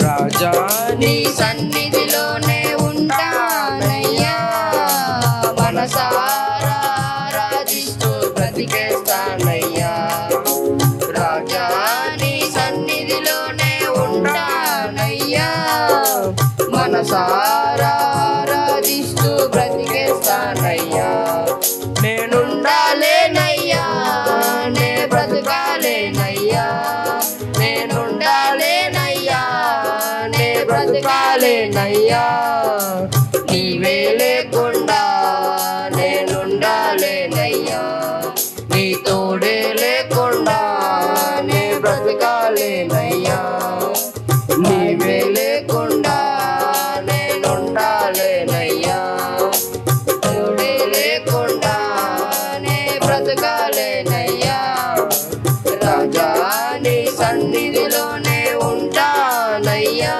రాజా నీ సన్నిధిలోనే ఉంటానయ్యా, మనసారా ఆరాధిస్తూ బ్రతికేస్తానయ్యా. రాజా నీ సన్నిధిలోనే ఉంటానయ్యా, మనసారా ఆరాధిస్తూ బ్రతికేస్తానయ్యా. నేనుండాలేనయ్యా, నే బ్రతకాలేనయ్యా, నేనుండాలేనయ్యా, నే బ్రతకాలేనయ్యా. నీవే లేకుండా నేనుండాలేనయ్యా, నీ తోడే లేకుండా నే బ్రతకాలేనయ్యా. నీవే లేకుండా నేనుండాలేనయ్యా, తోడే లేకుండా నే బ్రతకాలేనయ్యా. రాజా నీ సన్నిధిలోనే ఉంటానయ్యా,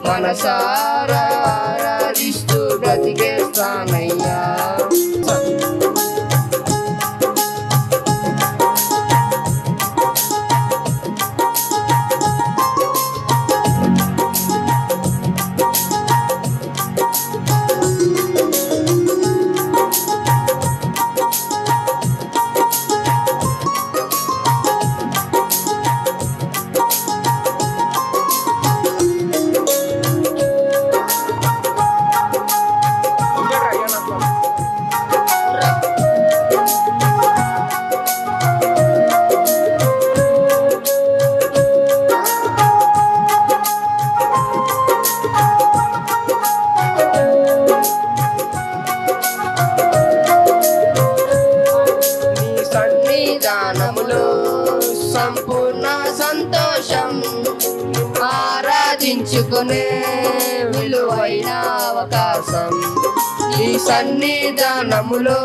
మనసారా ఆరాధిస్తూ బ్రతికేస్తానయ్యా. సన్నిధానములో సంపూర్ణ సంతోషం, ఆరాధించుకునే విలువైన అవకాశం. ఈ సన్నిధానములో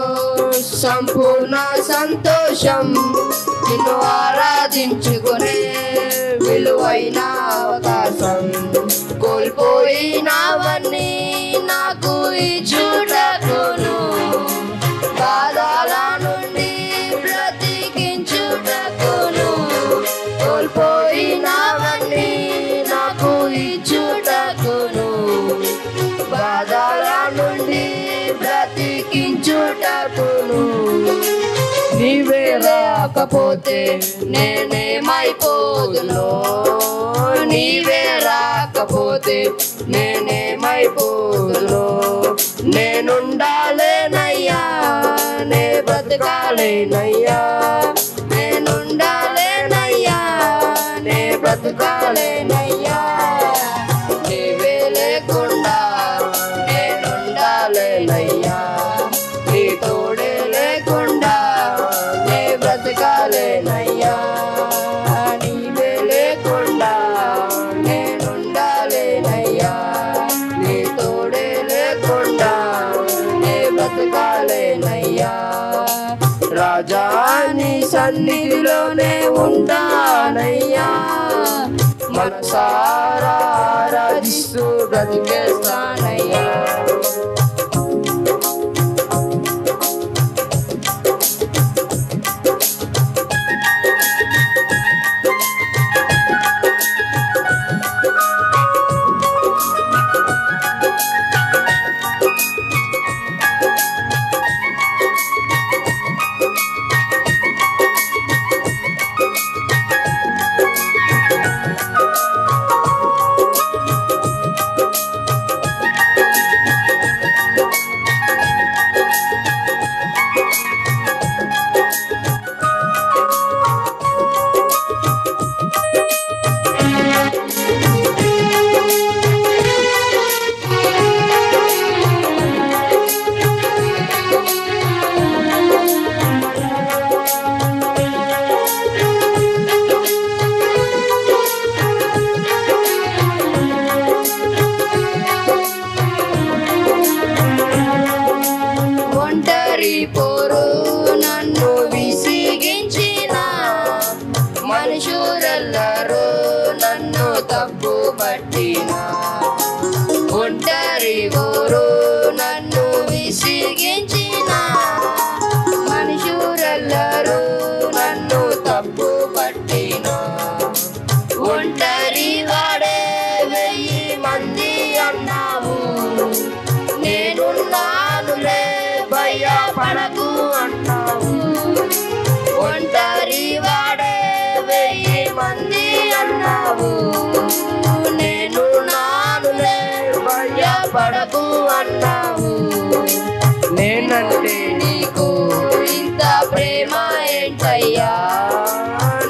సంపూర్ణ సంతోషం, నిన్ను ఆరాధించుకునే విలువైన అవకాశం. కోల్పోయినవన్నీ నాకు ఇచ్చుటకును, బాధల నుండి బ్రతికించుటకును. కోల్పోయినవన్నీ నాకు ఇచ్చుటకును, బాధల నుండి బ్రతికించుటకును. నీవే రాకపోతే నేనేమైపోదును, నీవే రాకపోతే నేనేమైపోదును. నేనుండాలేనయ్యా, నే బ్రతకాలేనయ్యా, నేనుండాలేనయ్యా, నే బ్రతకాలేనయ్యా. నీవే లేకుండా నేనుండాలేనయ్యా, నీ తోడే లేకుండా నే బ్రతకాలేనయ్యా. నీవే లేకుండా నేనుండాలేనయ్యా, నీ తోడే లేకుండా నే బ్రతకాలేనయ్యా. రాజా నీ సన్నిధిలోనే ఉంటానయ్యా, మనసారా ఆరాధిస్తూ బ్రతికేస్తానయ్యా. పోరు నన్ను విసిగించిన మనుషులెల్లరూ నన్ను తప్పు పట్టిన, ఒంటరి పోరు నన్ను విసిగించిన మనుషులెల్లరూ నన్ను తప్పు పట్టిన, ఒంటరి వాడే పడకు అన్నావు. ఒంటరి వాడే 1000 మంది అన్నావు. నేను నానులే భయపడకు అన్నావు. నేనంటే నీకు ఇంత ప్రేమ ఏంటయ్యా,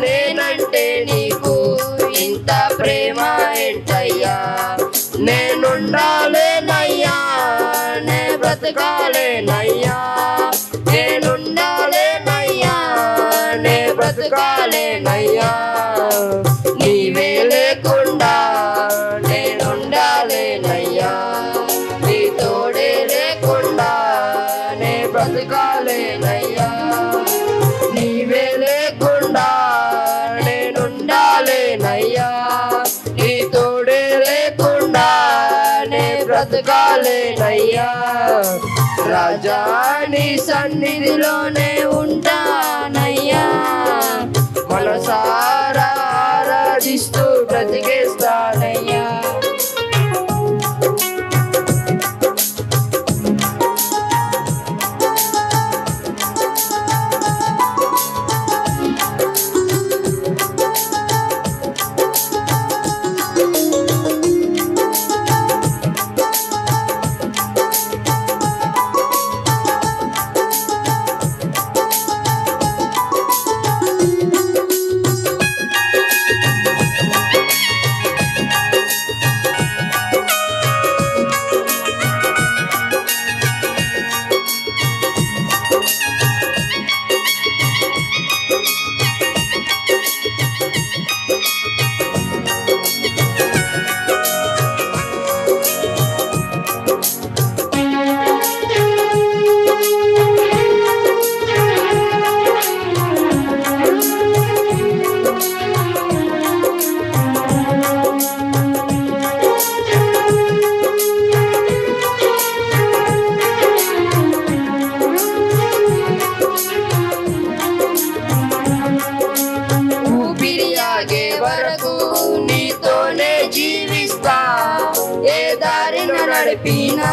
నేనంటే నీకు ఇంత ప్రేమ ఏంటయ్యా. నేనుండాలేనయ్యా, నే బ్రతకాలేనయ్యా. నేనుండాలేనయ్యా, నే బ్రతకాలేనయ్యా. నీవే లేకుండా నేనుండాలేనయ్యా. నీ తోడే లేకుండా నే బ్రతకాలేనయ్యా. నీవే లేకుండా నేనుండాలేనయ్యా. నీ తోడే లేకుండా నే బ్రతకాలేనయ్యా. రాజా నీ సన్నిధిలోనే ఉంటానయ్యా. మనసారా ఆరాధిస్తూ బ్రతికేస్తానయ్యా. నీతోనే జీవిస్తా. ఏ దారిన నడిపినా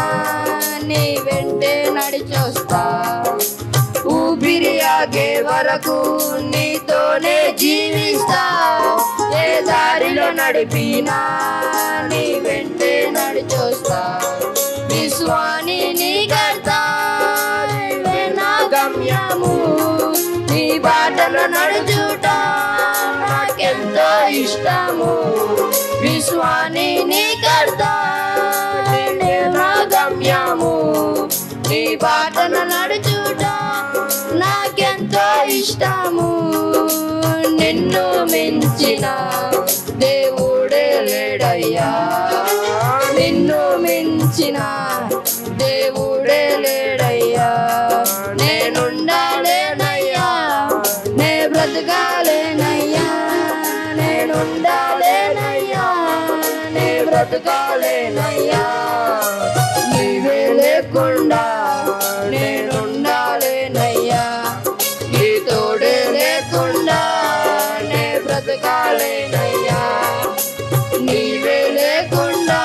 నీ వెంటే నడిచొస్తా. ఊపిరి ఆగే వరకు నీతోనే జీవిస్తా. ఏ దారిలో నడిపినా నీ వెంటే నడిచొస్తా. విశ్వాని నీ కర్తా, నా గమ్యము. నీ బాటలో నడుచుట నాకెంతో ఇష్టము. విశ్వాని నీ కర్తా, నా గమ్యము. నీ బాటన నడుచుట నాకెంతో ఇష్టము. నిన్ను మించిన దేవుడే లేడయ్యా. నిన్ను మించిన దేవుడే లేడయ్యా. నేనుండాలేనయ్యా, నే బ్రతకాలేనయ్యా. నేనుండాలేనయ్యా, నే బ్రతకాలేనయ్యా. నీవే లేకుండా నేనుండాలేనయ్యా. నీ తోడే లేకుండా నే బ్రతకాలేనయ్యా. నీవే లేకుండా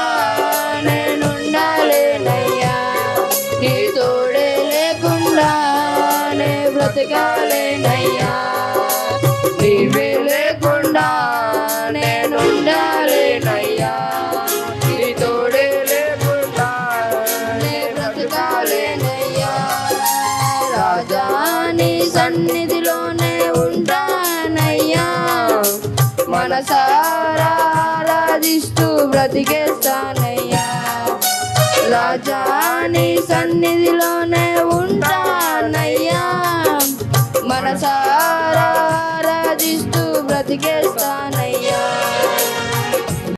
నేనుండాలేనయ్యా. నీ తోడే లేకుండా నే బ్రతకాలేనయ్యా. నీవే లేకుండా నేనుండాలేనయ్యా. నీ తోడే లేకుండా నే బ్రతకాలేనయ్యా. రాజా నీ సన్నిధిలోనే ఉంటానయ్యా. మనసారా ఆరాధిస్తూ బ్రతికేస్తానయ్యా. రాజా నీ సన్నిధిలోనే